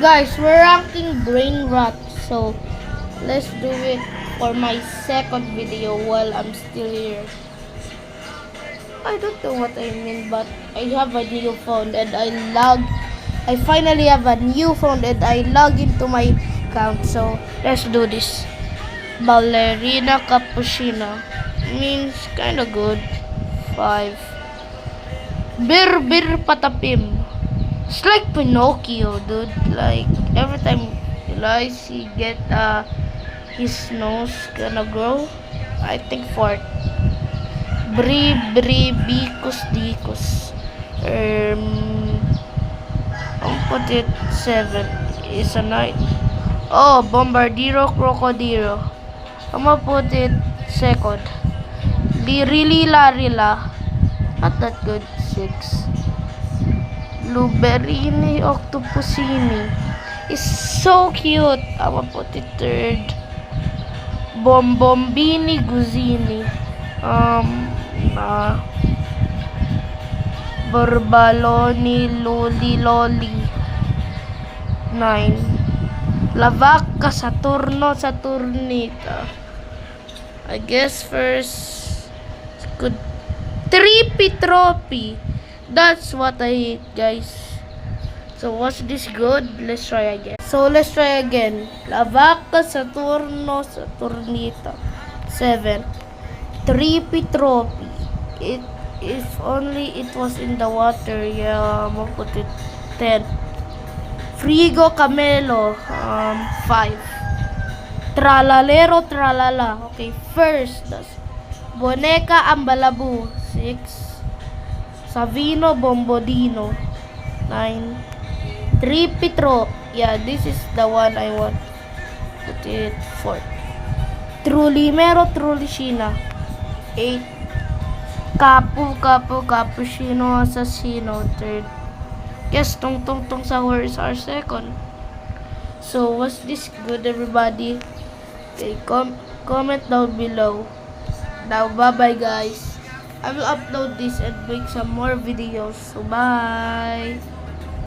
Guys, we're ranking brain rot. So, let's do it for my second video while I'm still here. I don't know what I mean, but I have a new phone and I finally have a new phone and I log into my account. So, let's do this. Ballerina Cappuccino means kinda good. 5. Bir Patapim. It's like Pinocchio, dude. Like every time he lies, he get his nose gonna grow. I think 4. Bicus Dicus. I'll put it 7. It's a night. Oh, Bombardiro Crocodilo. I'm gonna put it 2nd. Lirila. Not that good. 6. Luberini Octopusini is so cute. I'm gonna put it 3rd. Bombombini Guzini. Borbaloni Loli. 9. Lavaca Saturnita. I guess first good. Trippy. That's what I hate, guys. So was this good? Let's try again. Lavaca Saturnita. 7. Trippy. If only it was in the water. Yeah, I'm gonna put it 10. Frigo Camelo. 5. Tralala. Okay, first. Boneca Ambalabu. 6. Savino Bombodino. 9. Tripitro. Yeah, this is the one I want. Put it 4th. Trulimero Trulicina. 8. Cappuccino Assassino. 3rd. Guess Tong Sahur is our 2nd. So was this good, everybody? Okay, comment down below. Now bye bye guys. I will upload this and make some more videos. So bye.